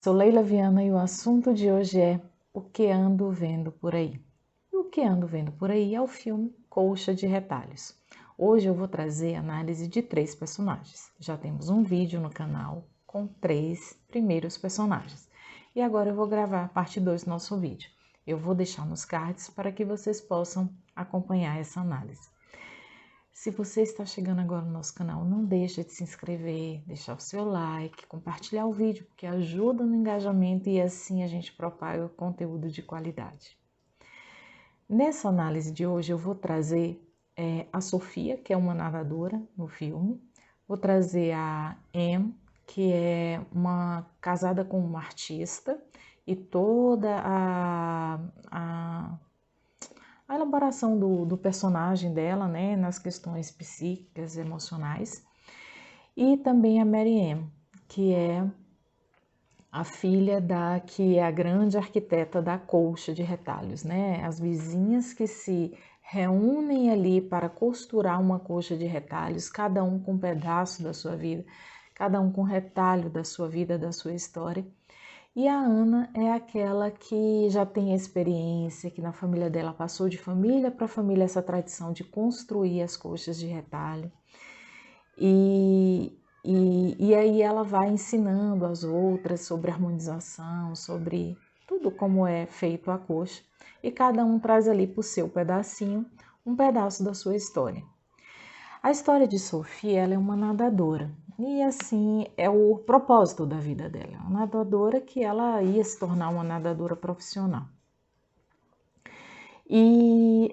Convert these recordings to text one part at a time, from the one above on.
Sou Leila Viana e o assunto de hoje é o que ando vendo por aí. E o que ando vendo por aí é o filme Colcha de Retalhos. Hoje eu vou trazer análise de 3 personagens. Já temos um vídeo no canal com 3 primeiros personagens. E agora eu vou gravar a parte 2 do nosso vídeo. Eu vou deixar nos cards para que vocês possam acompanhar essa análise. Se você está chegando agora no nosso canal, não deixa de se inscrever, deixar o seu like, compartilhar o vídeo, porque ajuda no engajamento e assim a gente propaga o conteúdo de qualidade. Nessa análise de hoje eu vou trazer a Sofia, que é uma nadadora no filme, vou trazer a Em, que é uma casada com uma artista, e toda a elaboração do personagem dela, né, nas questões psíquicas, emocionais, e também a Mary Ann, que é a filha que é a grande arquiteta da colcha de retalhos, né, as vizinhas que se reúnem ali para costurar uma colcha de retalhos, cada um com um pedaço da sua vida, cada um com um retalho da sua vida, da sua história. E a Ana é aquela que já tem experiência, que na família dela passou de família para família essa tradição de construir as colchas de retalho. E aí ela vai ensinando as outras sobre harmonização, sobre tudo como é feito a coxa. E cada um traz ali para o seu pedacinho, um pedaço da sua história. A história de Sofia, ela é uma nadadora. E assim, é o propósito da vida dela. É uma nadadora que ela ia se tornar uma nadadora profissional. E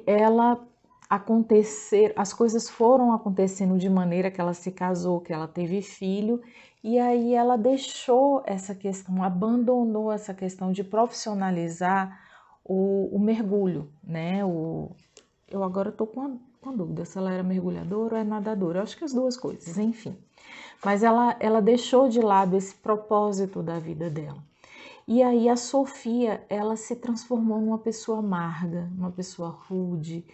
as coisas foram acontecendo de maneira que ela se casou, que ela teve filho, e aí ela deixou essa questão, abandonou essa questão de profissionalizar o mergulho, né? Eu agora estou com dúvida se ela era mergulhadora ou é nadadora, eu acho que as duas coisas, enfim. Mas ela deixou de lado esse propósito da vida dela. E aí a Sofia, ela se transformou numa pessoa amarga, numa pessoa rude,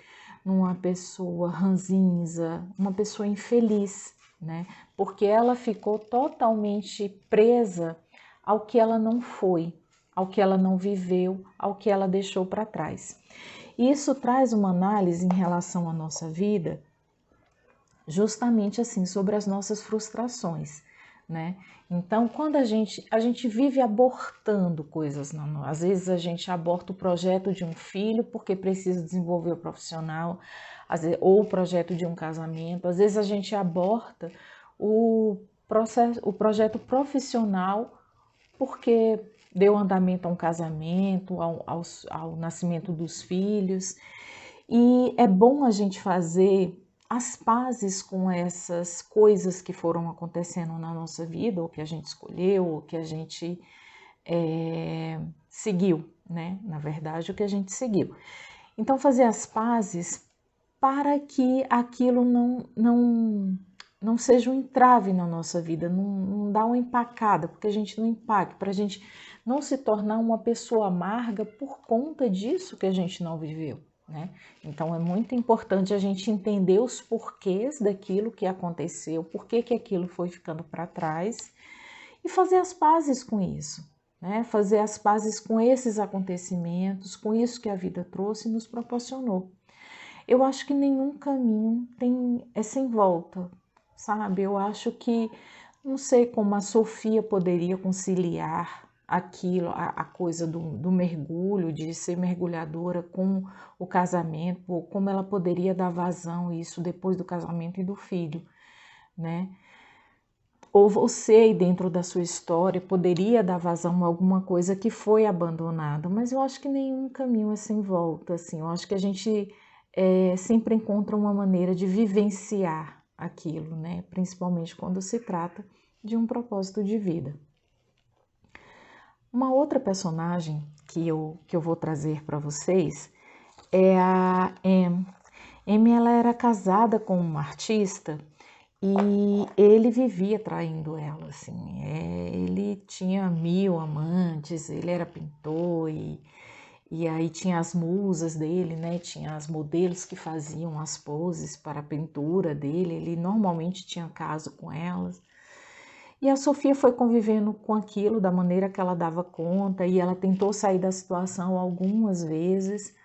numa pessoa ranzinza, uma pessoa infeliz, né? Porque ela ficou totalmente presa ao que ela não foi, ao que ela não viveu, ao que ela deixou para trás. E isso traz uma análise em relação à nossa vida, justamente assim, sobre as nossas frustrações, né? Então, quando a gente vive abortando coisas, às vezes a gente aborta o projeto de um filho porque precisa desenvolver o profissional, ou o projeto de um casamento, às vezes a gente aborta o projeto profissional porque deu andamento a um casamento, ao nascimento dos filhos. E é bom a gente fazer as pazes com essas coisas que foram acontecendo na nossa vida, ou que a gente escolheu, ou que a gente seguiu, né? Na verdade, o que a gente seguiu. Então, fazer as pazes para que aquilo não seja um entrave na nossa vida, não dá uma empacada, porque a gente não empaque, para a gente não se tornar uma pessoa amarga por conta disso que a gente não viveu, né? Então é muito importante a gente entender os porquês daquilo que aconteceu, por que aquilo foi ficando para trás e fazer as pazes com isso, né? Fazer as pazes com esses acontecimentos, com isso que a vida trouxe e nos proporcionou. Eu acho que nenhum caminho é sem volta, sabe? Eu acho que, não sei como a Sofia poderia conciliar aquilo, a coisa do mergulho, de ser mergulhadora com o casamento, ou como ela poderia dar vazão a isso depois do casamento e do filho, né? Ou você, dentro da sua história, poderia dar vazão a alguma coisa que foi abandonada, mas eu acho que nenhum caminho é sem volta, assim. Eu acho que a gente sempre encontra uma maneira de vivenciar aquilo, né? Principalmente quando se trata de um propósito de vida. Uma outra personagem que eu vou trazer para vocês é a Em. Em, ela era casada com um artista e ele vivia traindo ela, assim. Ele tinha 1000 amantes, ele era pintor e aí tinha as musas dele, né? Tinha as modelos que faziam as poses para a pintura dele. Ele normalmente tinha caso com elas. E a Sofia foi convivendo com aquilo da maneira que ela dava conta, e ela tentou sair da situação algumas vezes.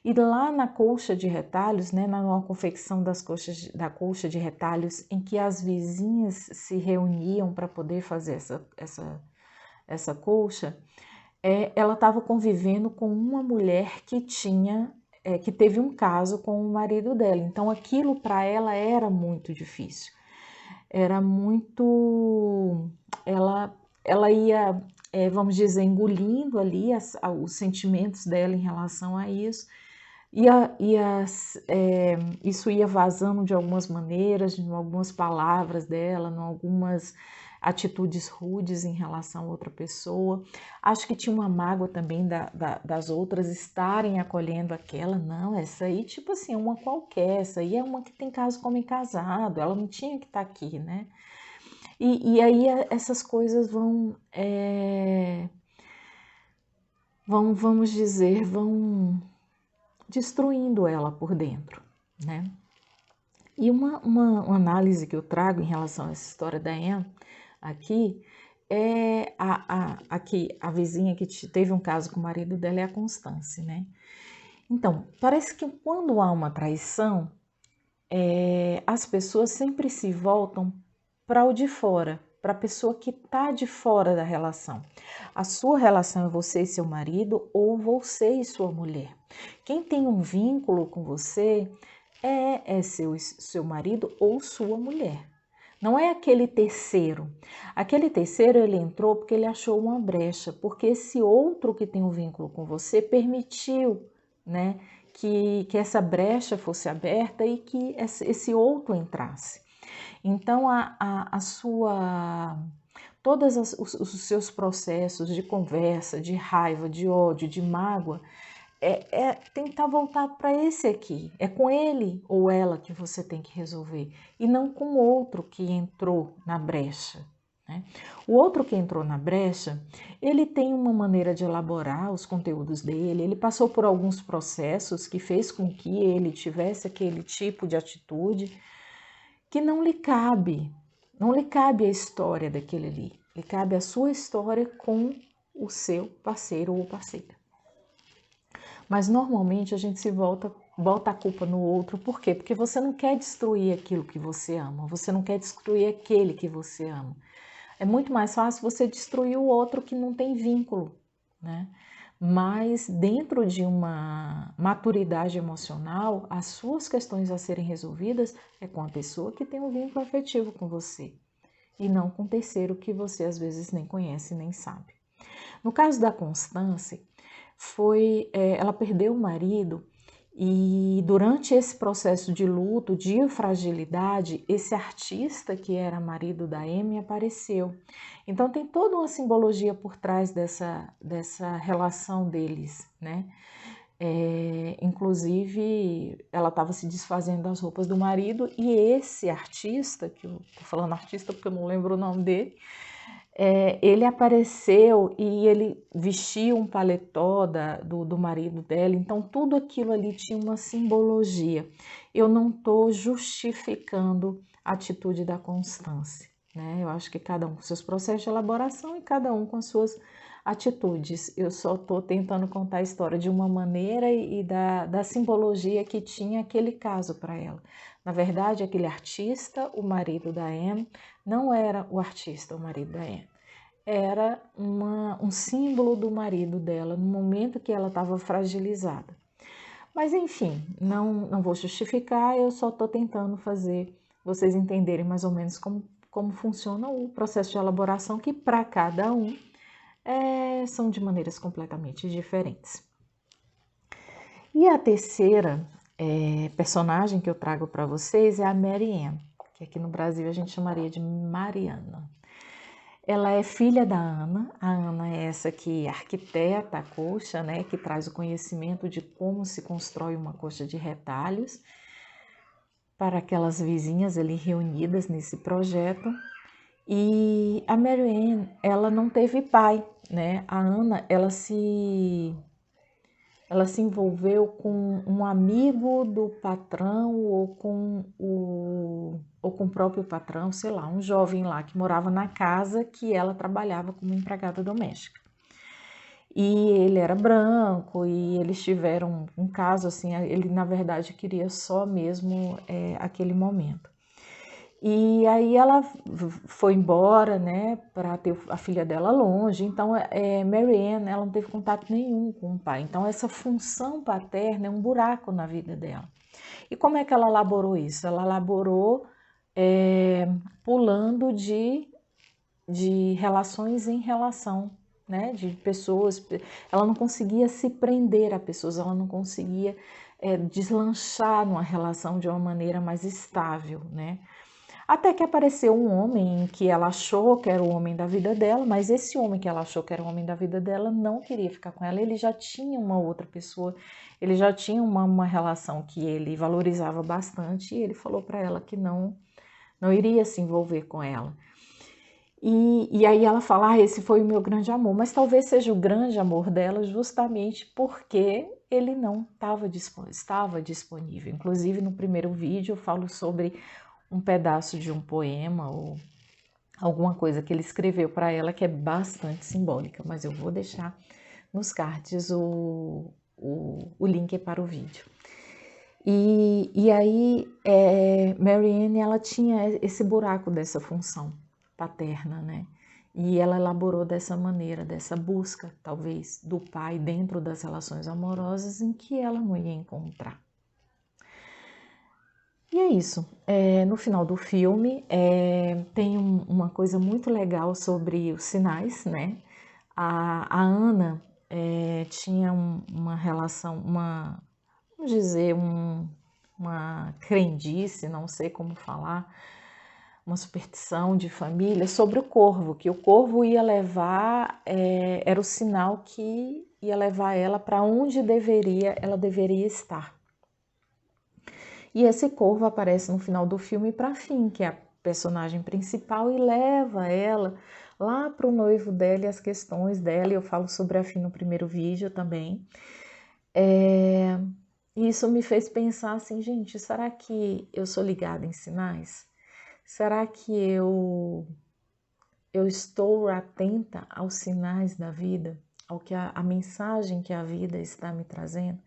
E lá na colcha de retalhos, né, na confecção da colcha de retalhos, em que as vizinhas se reuniam para poder fazer essa colcha, ela estava convivendo com uma mulher que teve um caso com o marido dela. Então aquilo para ela era muito difícil. Era muito, ela ia, vamos dizer, engolindo ali os sentimentos dela em relação a isso. Isso ia vazando de algumas maneiras, de algumas palavras dela, em algumas atitudes rudes em relação a outra pessoa. Acho que tinha uma mágoa também das outras estarem acolhendo aquela. Não, essa aí, tipo assim, é uma qualquer, essa aí é uma que tem caso como casado, ela não tinha que estar aqui, né? E aí essas coisas vamos dizer, vão destruindo ela por dentro, né? E uma análise que eu trago em relação a essa história da Anne aqui é aqui a vizinha que teve um caso com o marido dela é a Constance, né? Então, parece que quando há uma traição, as pessoas sempre se voltam para o de fora, para a pessoa que está de fora da relação. A sua relação é você e seu marido ou você e sua mulher. Quem tem um vínculo com você é seu marido ou sua mulher. Não é aquele terceiro. Aquele terceiro ele entrou porque ele achou uma brecha, porque esse outro que tem um vínculo com você permitiu, né, que essa brecha fosse aberta e que esse outro entrasse. Então, todos os seus processos de conversa, de raiva, de ódio, de mágoa, tem que estar voltado para esse aqui. É com ele ou ela que você tem que resolver, e não com o outro que entrou na brecha, né? O outro que entrou na brecha, ele tem uma maneira de elaborar os conteúdos dele, ele passou por alguns processos que fez com que ele tivesse aquele tipo de atitude que não lhe cabe. Não lhe cabe a história daquele ali. Lhe cabe a sua história com o seu parceiro ou parceira. Mas normalmente a gente bota a culpa no outro. Por quê? Porque você não quer destruir aquilo que você ama. Você não quer destruir aquele que você ama. É muito mais fácil você destruir o outro que não tem vínculo, né? Mas dentro de uma maturidade emocional, as suas questões a serem resolvidas é com a pessoa que tem um vínculo afetivo com você e não com o terceiro que você às vezes nem conhece nem sabe. No caso da Constance, ela perdeu o marido e durante esse processo de luto, de fragilidade, esse artista que era marido da Amy apareceu. Então tem toda uma simbologia por trás dessa relação deles, né? Inclusive, ela estava se desfazendo das roupas do marido e esse artista, que eu tô falando artista porque eu não lembro o nome dele, ele apareceu e ele vestia um paletó do marido dela, então tudo aquilo ali tinha uma simbologia. Eu não estou justificando a atitude da Constance, né? Eu acho que cada um com seus processos de elaboração e cada um com as suas atitudes. Eu só estou tentando contar a história de uma maneira e da simbologia que tinha aquele caso para ela. Na verdade, aquele artista, o marido da Anne, não era o artista, o marido da Anne. Era um símbolo do marido dela no momento que ela estava fragilizada. Mas enfim, não vou justificar, eu só estou tentando fazer vocês entenderem mais ou menos como funciona o processo de elaboração, que para cada um são de maneiras completamente diferentes. E a terceira personagem que eu trago para vocês é a Mary Ann, que aqui no Brasil a gente chamaria de Mariana. Ela é filha da Ana. A Ana é essa que arquiteta a coxa, né, que traz o conhecimento de como se constrói uma coxa de retalhos para aquelas vizinhas ali reunidas nesse projeto. E a Mary Ann, ela não teve pai, né? A Ana, ela se envolveu com um amigo do patrão ou com ou com o próprio patrão, sei lá, um jovem lá que morava na casa que ela trabalhava como empregada doméstica. E ele era branco e eles tiveram um caso assim, ele na verdade queria só mesmo aquele momento. E aí ela foi embora, né, para ter a filha dela longe. Então, Marianne, ela não teve contato nenhum com o pai. Então, essa função paterna é um buraco na vida dela. E como é que ela elaborou isso? Ela elaborou pulando de relações em relação, né, de pessoas. Ela não conseguia se prender a pessoas, ela não conseguia deslanchar numa relação de uma maneira mais estável, né? Até que apareceu um homem que ela achou que era o homem da vida dela, mas esse homem que ela achou que era o homem da vida dela não queria ficar com ela, ele já tinha uma outra pessoa, ele já tinha uma relação que ele valorizava bastante e ele falou para ela que não iria se envolver com ela. E aí ela fala, esse foi o meu grande amor, mas talvez seja o grande amor dela justamente porque ele não estava disponível. Inclusive no primeiro vídeo eu falo sobre um pedaço de um poema ou alguma coisa que ele escreveu para ela que é bastante simbólica, mas eu vou deixar nos cards o link para o vídeo. E aí Marianne, ela tinha esse buraco dessa função paterna, né? E ela elaborou dessa maneira, dessa busca, talvez, do pai dentro das relações amorosas em que ela não ia encontrar. E é isso. No final do filme tem uma coisa muito legal sobre os sinais, né? A Ana tinha uma relação, vamos dizer, uma crendice, não sei como falar, uma superstição de família sobre o corvo, que o corvo ia levar, era o sinal que ia levar ela para onde ela deveria estar. E esse corvo aparece no final do filme para Finn, que é a personagem principal, e leva ela lá para o noivo dela e as questões dela. Eu falo sobre a Finn no primeiro vídeo também. E isso me fez pensar assim, gente, será que eu sou ligada em sinais? Será que eu estou atenta aos sinais da vida, ao que a mensagem que a vida está me trazendo?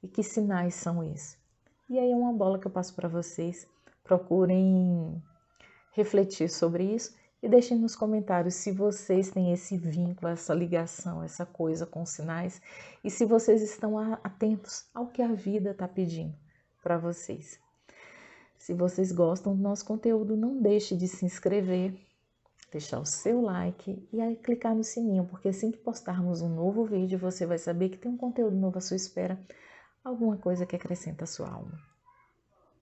E que sinais são esses? E aí é uma bola que eu passo para vocês. Procurem refletir sobre isso e deixem nos comentários se vocês têm esse vínculo, essa ligação, essa coisa com os sinais e se vocês estão atentos ao que a vida está pedindo para vocês. Se vocês gostam do nosso conteúdo, não deixe de se inscrever, deixar o seu like e aí clicar no sininho, porque assim que postarmos um novo vídeo, você vai saber que tem um conteúdo novo à sua espera, alguma coisa que acrescenta a sua alma.